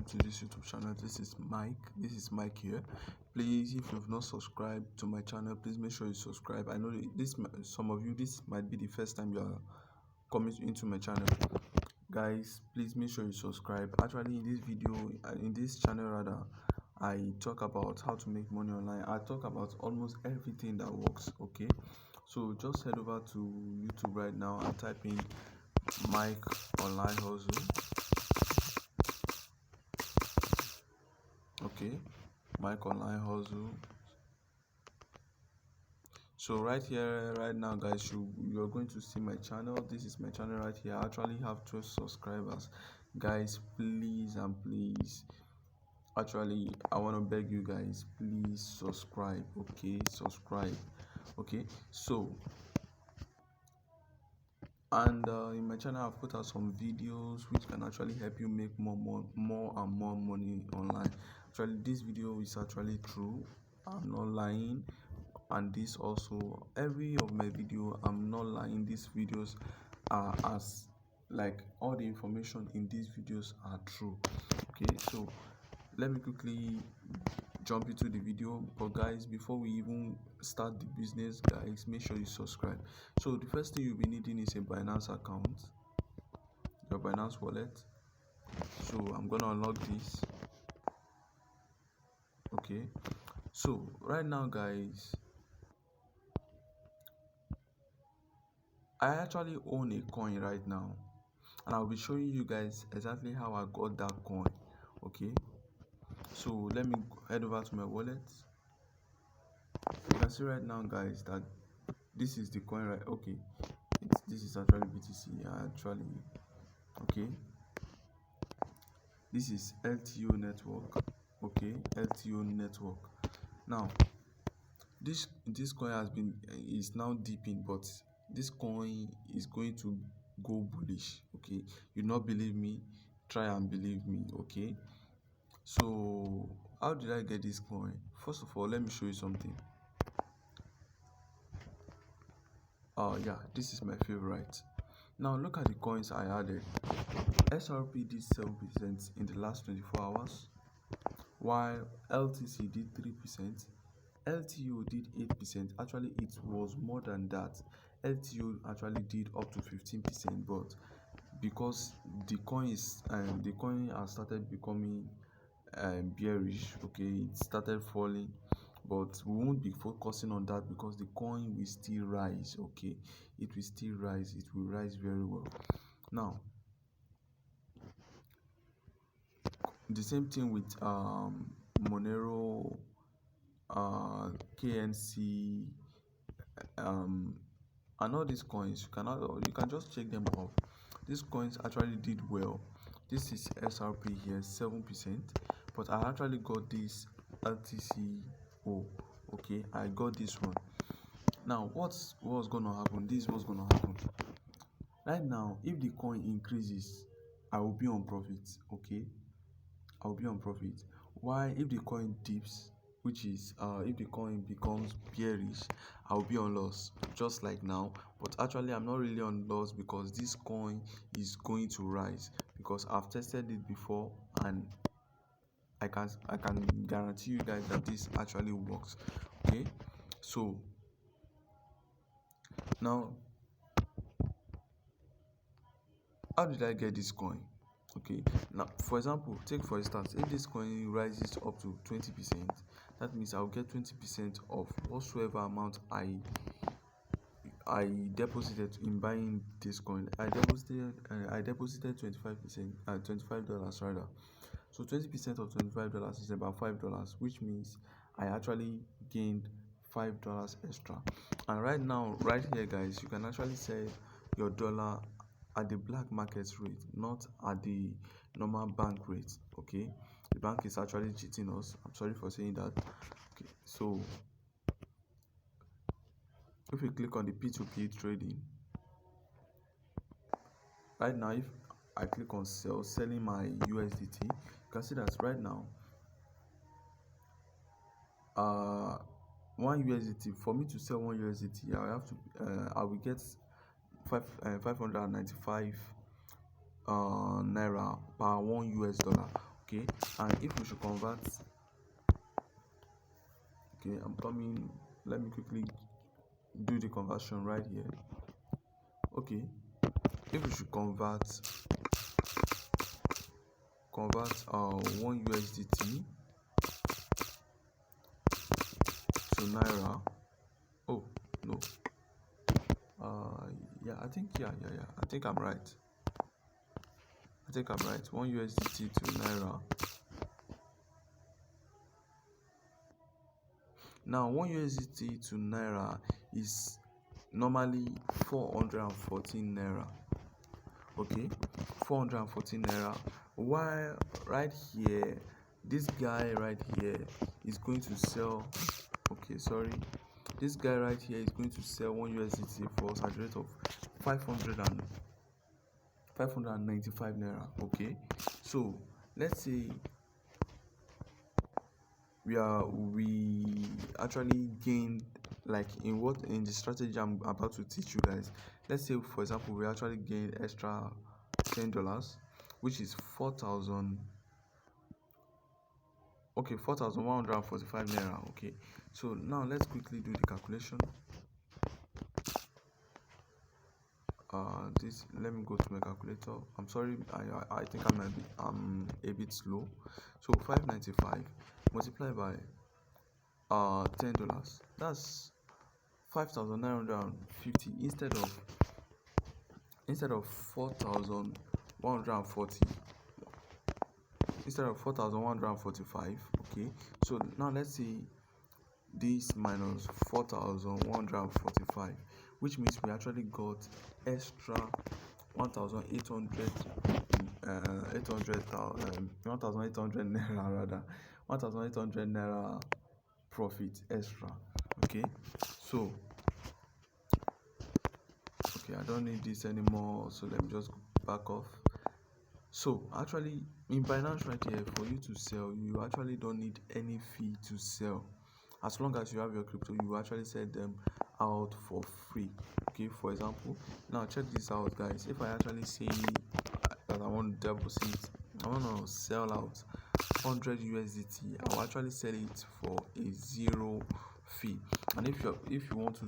to this YouTube channel. This is Mike here. Please, if you've not subscribed to my channel, please make sure you subscribe. I know some of you, this might be the first time you are coming into my channel. Guys, please make sure you subscribe. Actually, in this channel rather, I talk about how to make money online. I talk about almost everything that works. Okay, so just head over to YouTube right now and type in Mike Online Hustle. Okay, Mike Online Hustle. So right here right now, guys, you're going to see my channel. This is my channel right here. I actually have 12 subscribers. Guys, please and please, actually, I want to beg you guys, please subscribe. Okay, subscribe. Okay, so and in my channel I've put out some videos which can actually help you make more and more money online. Actually, this video is actually true. I'm not lying. And this also, every of my video, I'm not lying. These videos are as like all the information in these videos are true. Okay, so let me quickly jump into the video. But guys, before we even start the business, guys, make sure you subscribe. So the first thing you'll be needing is a Binance account, your Binance wallet. So I'm gonna unlock this. Okay, so right now, guys, I actually own a coin right now, and I'll be showing you guys exactly how I got that coin. Okay, so let me head over to my wallet. You can see right now, guys, that this is the coin, right? Okay, this is actually BTC. Actually, okay, this is LTO network. Okay, LTO network. Now this coin is now dipping, but this coin is going to go bullish. Okay, you not believe me, try and believe me. Okay, so how did I get this coin? First of all, let me show you something. Yeah, this is my favorite. Now look at the coins I added. SRP did 7% in the last 24 hours, while LTC did 3%. LTO did 8%. Actually, it was more than that. LTO actually did up to 15%, but because the coin has started becoming bearish, okay, it started falling, but we won't be focusing on that because the coin will still rise. Okay, it will still rise. It will rise very well. Now the same thing with Monero, KNC, and all these coins. You can just check them out. These coins actually did well. This is SRP here, 7%, but I actually got this LTCO. Okay, I got this one. Now what's gonna happen? This is what's gonna happen right now. If the coin increases, I will be on profit. Okay, I'll be on profit. Why? If the coin dips, which is if the coin becomes bearish, I'll be on loss, just like now. But actually, I'm not really on loss because this coin is going to rise, because I've tested it before and I can guarantee you guys that this actually works. Okay, so now how did I get this coin? Okay, now for example, take for instance, if this coin rises up to 20%, that means I'll get 20% of whatsoever amount I deposited in buying this coin. I deposited 25%, $25 rather. So 20% of $25 is about $5, which means I actually gained $5 extra. And right now, right here, guys, you can actually sell your dollar at the black market rate, not at the normal bank rate. Okay, the bank is actually cheating us. I'm sorry for saying that. Okay, so if we click on the P2P trading right now, if I click on selling my USDT, you can see that right now one USDT, for me to sell one USDT, I will get 595 naira per $1 US. Okay, and if we should convert, okay, I'm coming, let me quickly do the conversion right here. Okay, if we should convert 1 USDT to naira. Oh no, yeah, I think I think I'm right. 1 USDT to naira. Now 1 USDT to naira is normally 414 naira. Okay, 414 naira. While right here, this guy right here is going to sell, okay, sorry, this guy right here is going to sell 1 USDT for a rate of 595 naira. Okay, so let's say we actually gained, like in the strategy I'm about to teach you guys. Let's say for example we actually gained extra $10, which is 4,145 naira. Okay, so now let's quickly do the calculation. Let me go to my calculator. I'm sorry, I think I'm a bit slow. So 595 multiplied by $10, that's 5,950 instead of 4,140, instead of 4,145. Okay, so now let's see this minus 4,145, which means we actually got extra 1,800 naira, rather 1,800 naira profit extra. Okay, so okay, I don't need this anymore, so let me just back off. So actually in Binance right here, for you to sell, you actually don't need any fee to sell. As long as you have your crypto, you actually sell them out for free. Okay, for example, now check this out guys. If I actually say that I want to deposit, I want to sell out 100 USDT, I will actually sell it for a 0 fee. And if you want to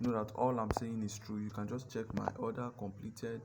know that all I'm saying is true, you can just check my order completed.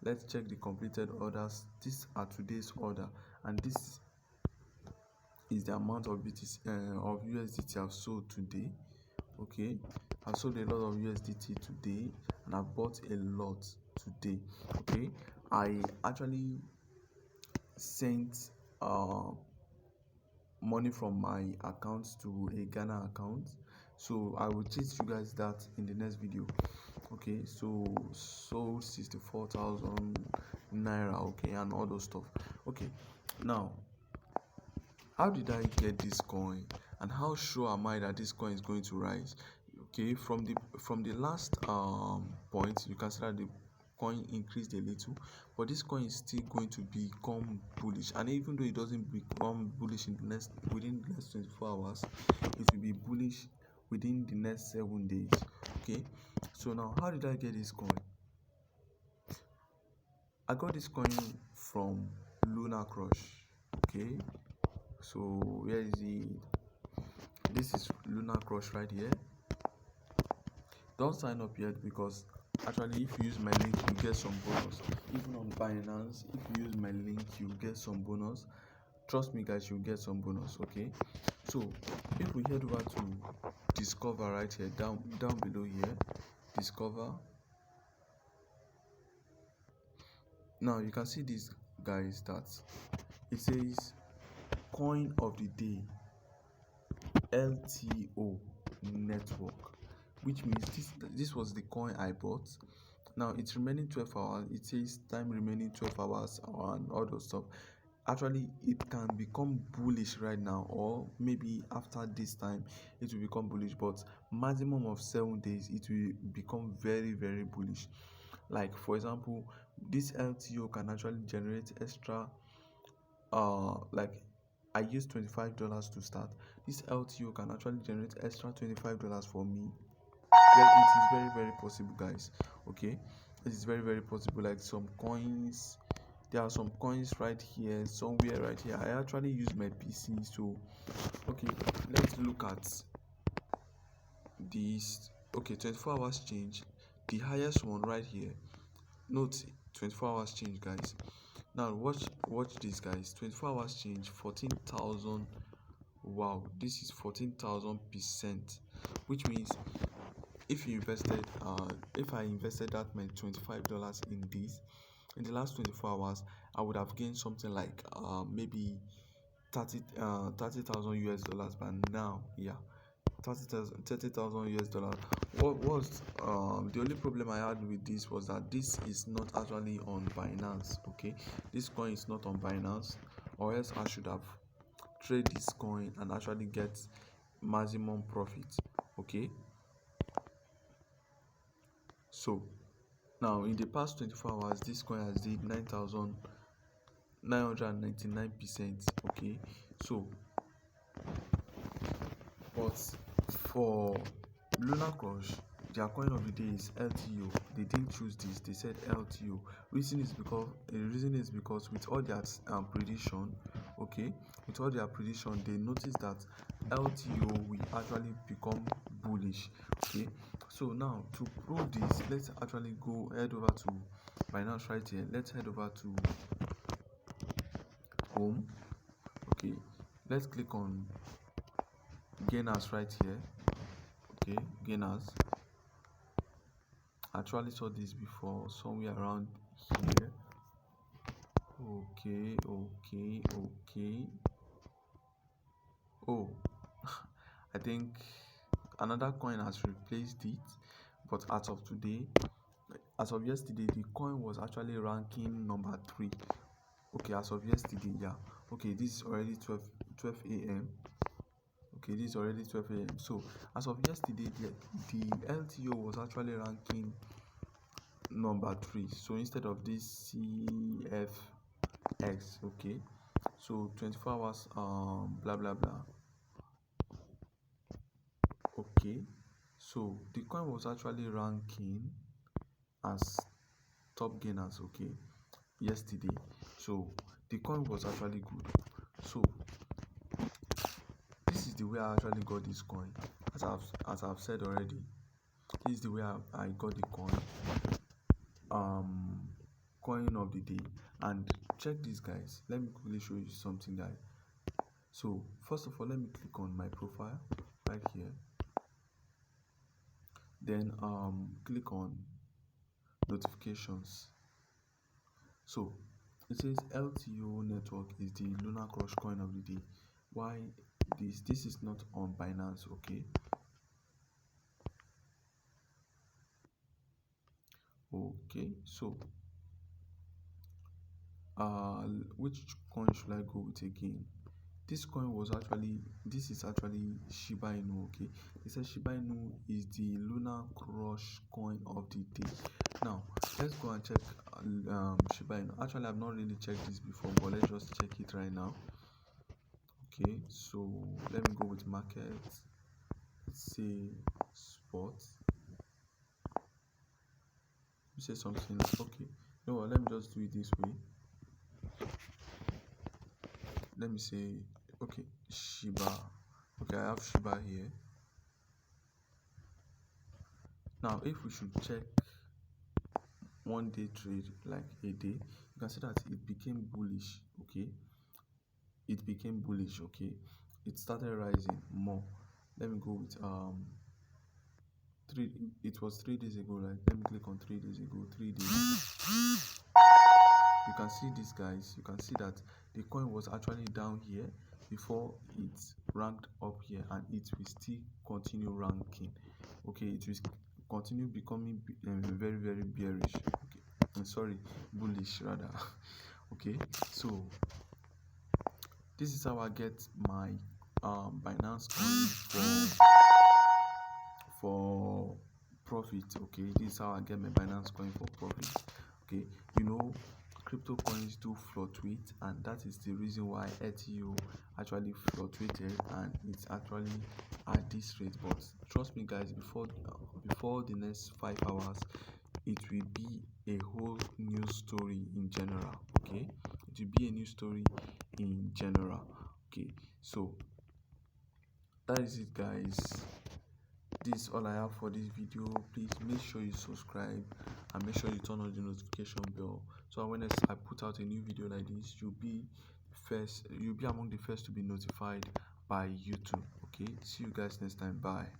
Let's check the completed orders. These are today's order, and this is the amount of USDT I've sold today. Okay, I've sold a lot of USDT today, and I've bought a lot today. Okay, I actually sent money from my account to a Ghana account, so I will teach you guys that in the next video. Okay, so 64,000 naira, okay, and all those stuff. Okay, now how did I get this coin, and how sure am I that this coin is going to rise? Okay, from the last point, you can see that the coin increased a little, but this coin is still going to become bullish. And even though it doesn't become bullish within the next 24 hours, it will be bullish within the next 7 days. Okay, so now how did I get this coin? I got this coin from Lunar Crush. Okay, so where is this is Lunar Crush right here. Don't sign up yet, because actually if you use my link you get some bonus. Even on Binance, if you use my link you get some bonus. Trust me guys, you'll get some bonus. Okay, so if we head over to discover right here, down below here, discover. Now you can see this guys, that it says coin of the day LTO network, which means this was the coin I bought. Now it's remaining 12 hours. It says time remaining 12 hours and all those stuff. Actually it can become bullish right now, or maybe after this time it will become bullish, but maximum of 7 days it will become very bullish. Like for example, this LTO can actually generate extra like I used $25 to start. This LTO can actually generate extra $25 for me. Well, it is very possible guys. Okay, it is very possible. Like some coins, there are some coins right here, somewhere right here. I actually use my PC, so okay, let's look at this. Okay, 24 hours change, the highest one right here. Note 24 hours change, guys. Now watch this, guys. 24 hours change, 14,000. Wow, this is 14,000%, which means if I invested that my $25 in this in the last 24 hours, I would have gained something like maybe 30,000 US dollars by now. Yeah, 30,000 US dollars. What was the only problem I had with this was that this is not actually on Binance. Okay, this coin is not on Binance, or else I should have trade this coin and actually get maximum profit. Okay, so now in the past 24 hours, this coin has did 9,999%. Okay, so but for Lunar Crush, their coin of the day is LTO. They didn't choose this, they said LTO. The reason is because with all their prediction, okay, with all their prediction, they noticed that LTO will actually become bullish. Okay, so now to prove this, let's actually head over to Binance right here. Let's head over to home. Okay, let's click on gainers right here. Okay, gainers. I actually saw this before somewhere around here. Okay. Oh, I think another coin has replaced it, but as of yesterday, the coin was actually ranking number 3. Okay, as of yesterday, yeah. Okay, this is already 12 a.m. Okay, this is already 12 a.m. So as of yesterday, the LTO was actually ranking number 3. So instead of this CFX, okay, so 24 hours blah blah blah. Okay, so the coin was actually ranking as top gainers, okay, yesterday. So the coin was actually good. So this is the way I actually got this coin. As I've said already, this is the way I got the coin of the day. And check this, guys. Let me quickly show you something, guys. So first of all, let me click on my profile right here, then click on notifications. So it says LTO network is the Lunar Crush coin of the day. Why this is not on Binance? Okay, so which coin should I go with again? This is actually Shiba Inu. Okay, it says Shiba Inu is the Lunar Crush coin of the day. Now let's go and check Shiba Inu. Actually, I've not really checked this before, but let's just check it right now. Okay, so let me go with market. Let's say sports. You say something like, okay, no, let me just do it this way. Let me say, okay, Shiba. Okay, I have Shiba here. Now if we should check one day trade, like a day, you can see that it became bullish. Okay, it became bullish. Okay, it started rising more. Let me go with it was 3 days ago, right? Let me click on 3 days ago. 3 days. You can see this, guys. You can see that the coin was actually down here before it ranked up here, and it will still continue ranking. Okay, it will continue becoming very very bearish. Okay, I'm sorry, bullish rather. Okay, so this is how I get my Binance coin for profit. Okay, this is how I get my Binance coin for profit. Okay, crypto coins do fluctuate, and that is the reason why LTO actually fluctuated, and it's actually at this rate. But trust me, guys, before the next 5 hours, it will be a whole new story in general. Okay, it will be a new story in general. Okay, so that is it, guys. This is all I have for this video. Please make sure you subscribe and make sure you turn on the notification bell, so when I put out a new video like this, you'll be among the first to be notified by YouTube. Okay, see you guys next time. Bye.